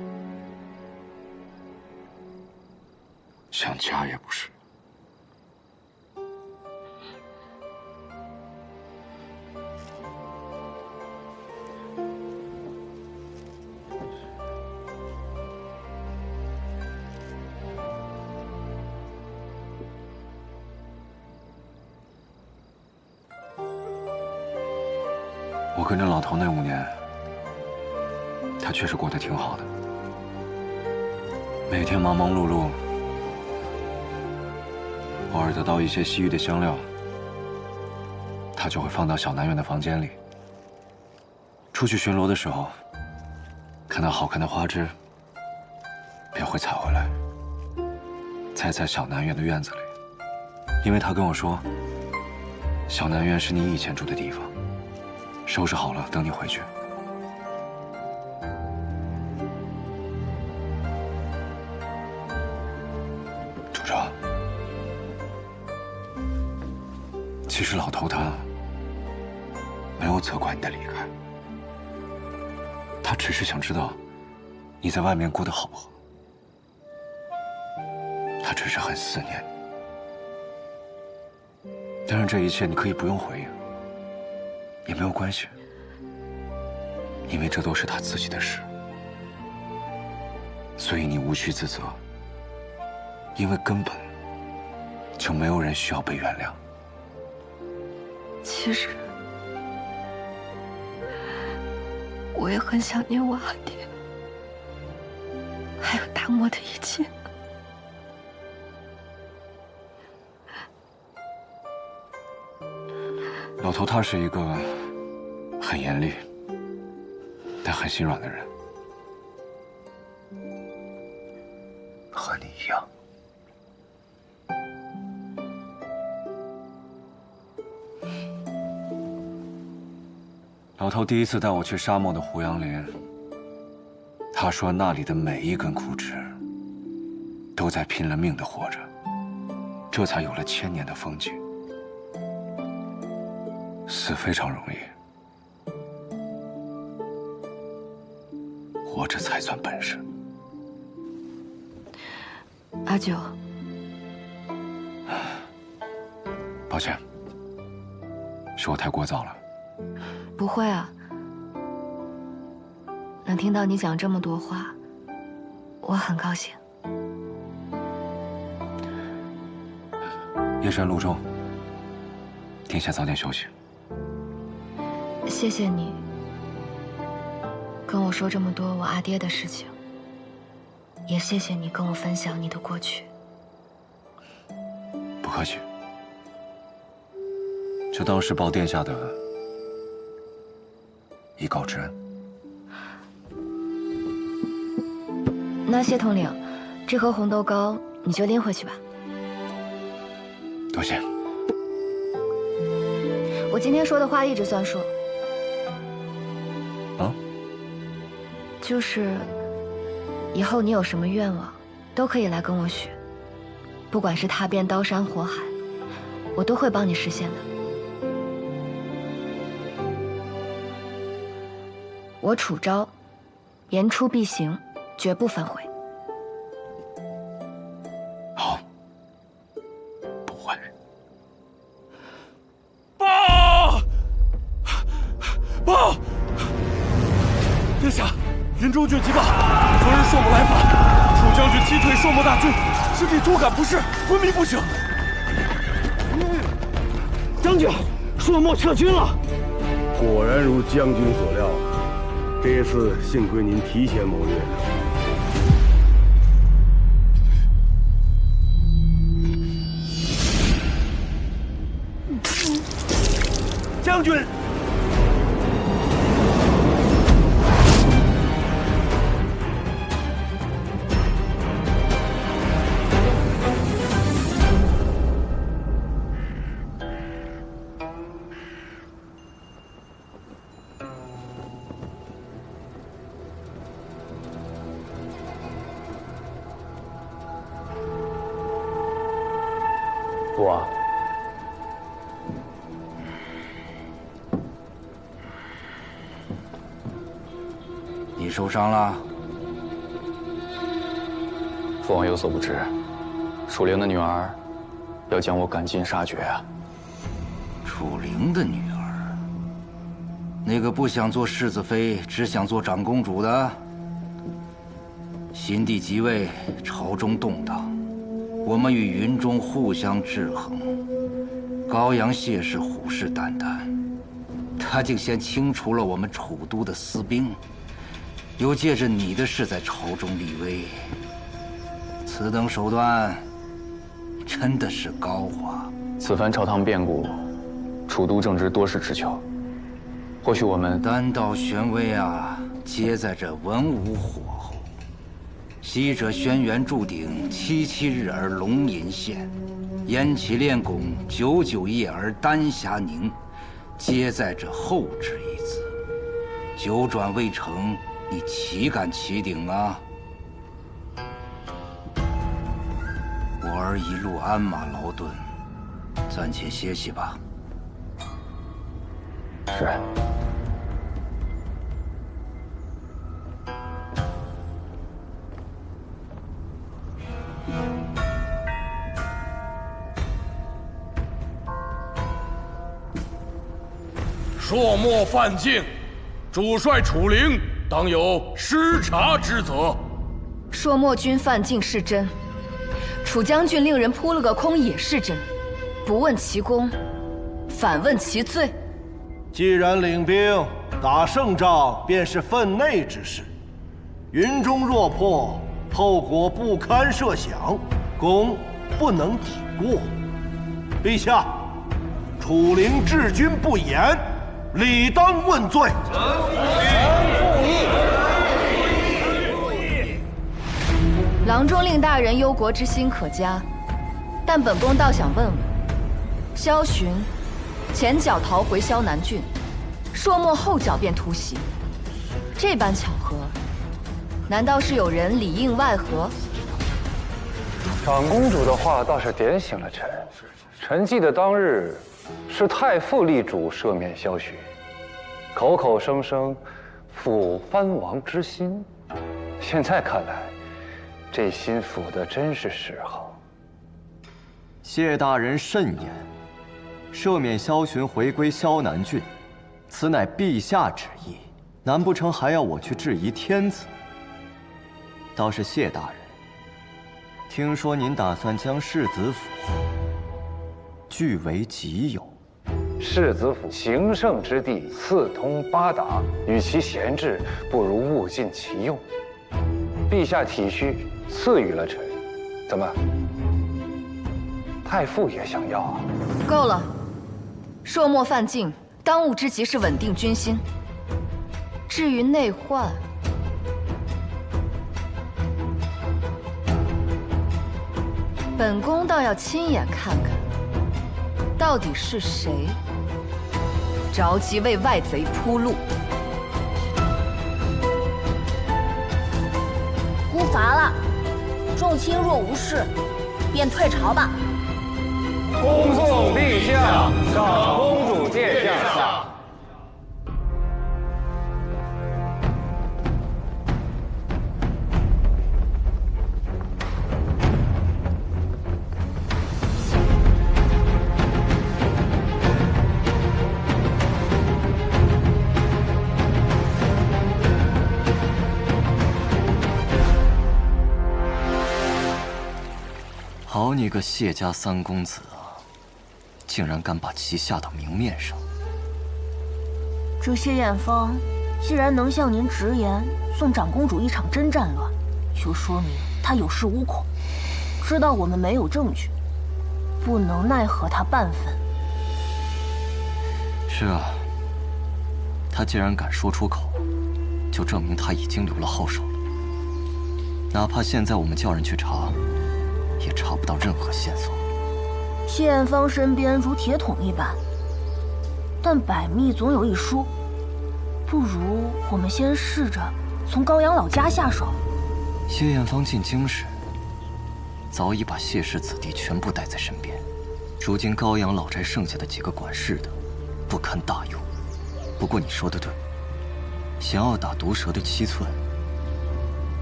想家也不是。我跟着老头那5年，他确实过得挺好的，每天忙忙碌碌，偶尔得到一些西域的香料，他就会放到小南院的房间里。出去巡逻的时候，看到好看的花枝，便会采回来，栽在小南院的院子里。因为他跟我说，小南院是你以前住的地方，收拾好了等你回去。主昭，其实老头他没有责怪你的离开，他只是想知道你在外面过得好不好。他只是很思念你。当然，这一切你可以不用回应，也没有关系，因为这都是他自己的事，所以你无需自责，因为根本就没有人需要被原谅。其实，我也很想念我阿爹，还有达摩的一切。老头他是一个很严厉但很心软的人，和你一样。老头第一次带我去沙漠的胡杨林，他说那里的每一根枯枝都在拼了命的活着，这才有了1000年的风景。死非常容易，活着才算本事。阿九，抱歉，是我太聒噪了。不会啊，能听到你讲这么多话，我很高兴。夜深路重，殿下早点休息。谢谢你跟我说这么多我阿爹的事情，也谢谢你跟我分享你的过去。不客气，就当是报殿下的一告之恩。那谢统领，这盒红豆糕你就拎回去吧。多谢。我今天说的话一直算数。啊？就是以后你有什么愿望，都可以来跟我许，不管是踏遍刀山火海，我都会帮你实现的。我楚昭，言出必行，绝不反悔。好，不会。报！殿下，云中郡急报，昨日朔漠来访，楚将军击退朔漠大军，身体突感不适，昏迷不醒。将军，朔漠撤军了。果然如将军所料，这次幸亏您提前谋略。将军。父王，你受伤了？父王有所不知，楚灵的女儿要将我赶尽杀绝啊！楚灵的女儿，那个不想做世子妃，只想做长公主的。新帝即位，朝中动荡。我们与云中互相制衡，高阳谢氏虎视眈眈，他竟先清除了我们楚都的私兵，又借着你的事在朝中立威，此等手段真的是高啊！此番朝堂变故，楚都正值多事之秋，或许我们单道玄威啊，皆在这文武火候。昔者轩辕筑鼎，77日而龙吟现；燕齐练功，99夜而丹霞凝，皆在这后之一字。九转未成，你岂敢启鼎啊？我儿一路鞍马劳顿，暂且歇息吧。是。朔漠犯境，主帅楚灵当有失察之责。朔漠军犯境是真，楚将军令人扑了个空也是真，不问其功，反问其罪。既然领兵打胜仗，便是分内之事。云中若破，后果不堪设想，公不能抵过。陛下，楚灵治军不严，理当问罪。郎中令大人忧国之心可嘉，但本宫倒想问问：萧寻前脚逃回萧南郡，朔漠后脚便突袭，这般巧合，难道是有人里应外合？长公主的话倒是点醒了臣。臣记得当日是太傅力主赦免萧寻，口口声声抚藩王之心，现在看来，这心抚的真是时候。谢大人慎言，赦免萧寻回归萧南郡，此乃陛下旨意，难不成还要我去质疑天子？倒是谢大人，听说您打算将世子府据为己有，世子府行胜之地，四通八达，与其闲置，不如物尽其用。陛下体恤，赐予了臣。怎么，太傅也想要啊？够了，朔漠犯境，当务之急是稳定军心。至于内患，本宫倒要亲眼看看，到底是谁着急为外贼铺路。孤伐了，众卿若无事，便退朝吧。恭送陛下上公主殿下。好你个谢家三公子啊，竟然敢把棋下到明面上！这谢艳芳既然能向您直言送长公主一场真战乱，就说明她有恃无恐，知道我们没有证据，不能奈何她半分。是啊，她既然敢说出口，就证明她已经留了后手了。哪怕现在我们叫人去查，也查不到任何线索。谢艳芳身边如铁桶一般，但百密总有一疏，不如我们先试着从高阳老家下手。谢艳芳进京时，早已把谢氏子弟全部带在身边。如今高阳老宅剩下的几个管事的，不堪大用。不过你说的对，想要打毒蛇的7寸，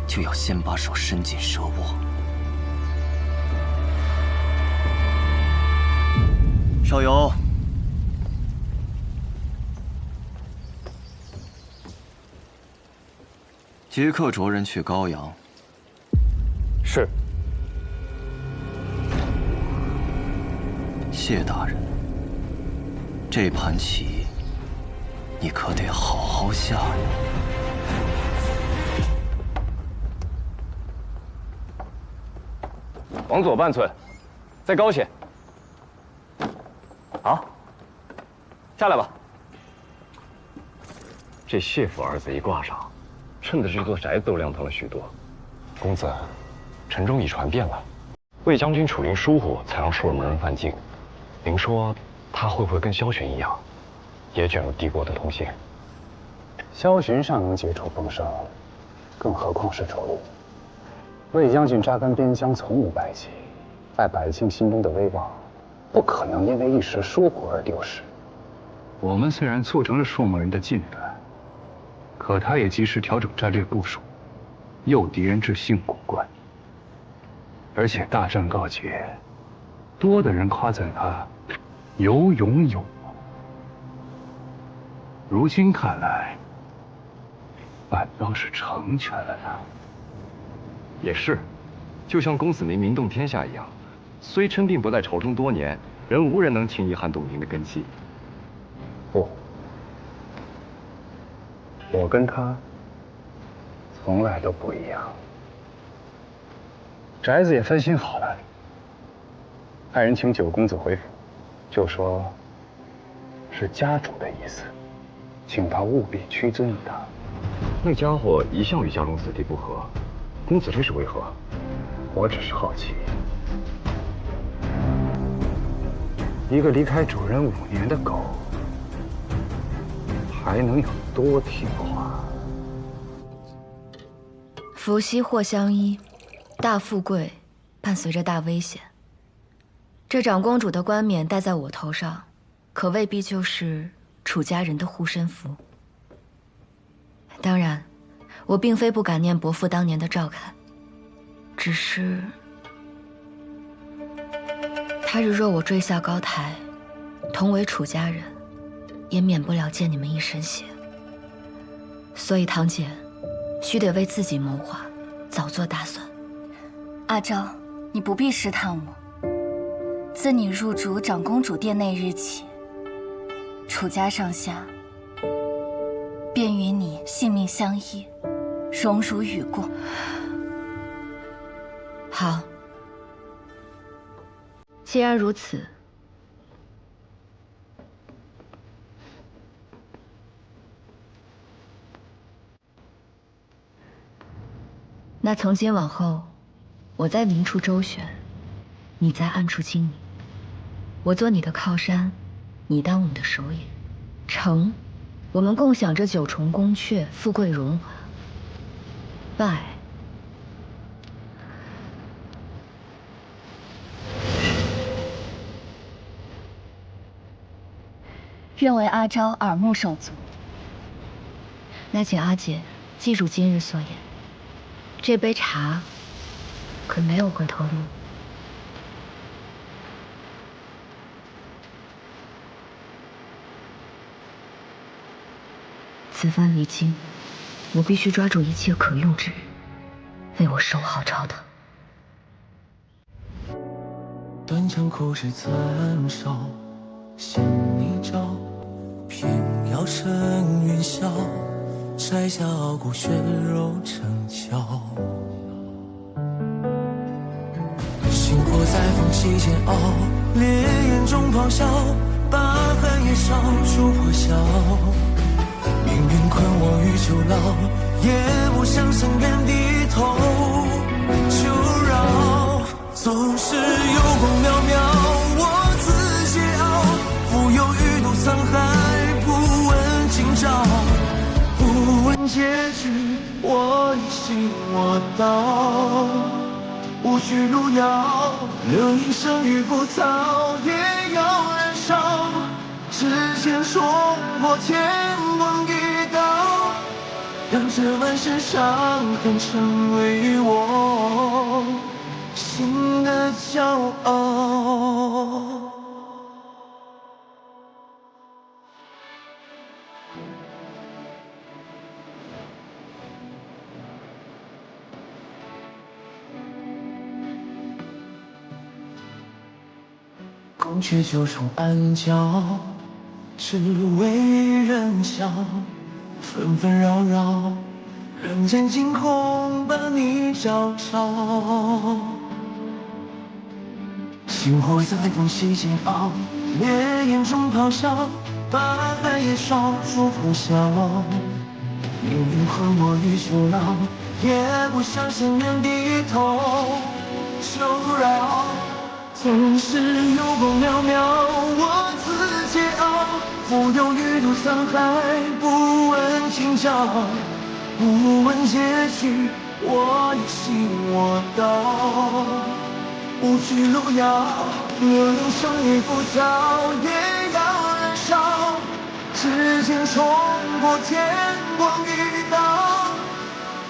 就要先把手伸进蛇窝。少游，即刻着人去高阳。是。谢大人，这盘棋你可得好好下呀。往左半寸，再高些。好，下来吧。这谢府二字一挂上，趁着这座宅子都亮堂了许多。公子，城中已传遍了，魏将军处灵疏忽，才让舒尔门人犯境。您说他会不会跟萧玄一样，也卷入帝国的通信？萧玄尚能结仇风声，更何况是仇人？魏将军扎根边疆，从无败绩，在百姓心中的威望，不可能因为一时疏忽而丢失。我们虽然促成了朔漠人的进犯，可他也及时调整战略部署，诱敌人至信古关。而且大战告捷，多的人夸赞他有勇有谋。如今看来，反倒是成全了他。也是，就像公子您名动天下一样，虽称病不在朝中多年，仍无人能轻易撼动您的根基。不，我跟他从来都不一样。宅子也分心好了，派人请九公子回府，就说是家主的意思，请他务必屈尊于他。那家伙一向与家中子弟不和，公子这是为何？我只是好奇，一个离开主人5年的狗，还能有多听话？伏羲祸相依，大富贵伴随着大危险。这长公主的冠冕戴在我头上，可未必就是楚家人的护身符。当然，我并非不感念伯父当年的照看，只是他日若我坠下高台，同为楚家人，也免不了溅你们一身血。所以堂姐，须得为自己谋划，早做打算。阿昭，你不必试探我。自你入主长公主殿那日起，楚家上下便与你性命相依，荣辱与共。好，既然如此，那从今往后，我在明处周旋，你在暗处经营。我做你的靠山，你当我们的首眼。成，我们共享着九重宫阙，富贵荣华。败，愿为阿昭耳目手足。那请阿姐记住今日所言，这杯茶可没有回头路。此番离京，我必须抓住一切可用之日，为我守好朝堂。断肠苦事残烧，心一朝，偏要生云霄，摘下傲骨血肉成鞘。星火在风息煎熬，烈焰中咆哮，把寒夜烧出破晓。命运困我于囚牢，也不想向原低头求饶。总是有功渺渺，我自桀骜，浮游欲渡沧海，不问今朝，不问结局，我一心我道，无需路遥，流萤生于浮草，也要燃烧。指尖冲破天光一刀，让这满身伤痕成为我心的骄傲。宫阙九重暗角，只为人笑，纷纷扰扰，人间惊恐把你照照。星火在风息煎熬，烈焰中咆哮，把寒夜烧出破晓。命运困我于囚牢，也不想向原低头求饶。总是有功渺渺，我自桀骜，浮游欲渡沧海，不问今朝，不问结局，我一心我道，无惧路遥，流萤生于浮草，也要燃烧。指尖冲破天光一刀，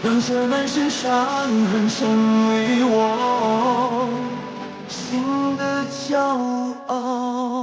让这满身伤痕成为我心的骄傲。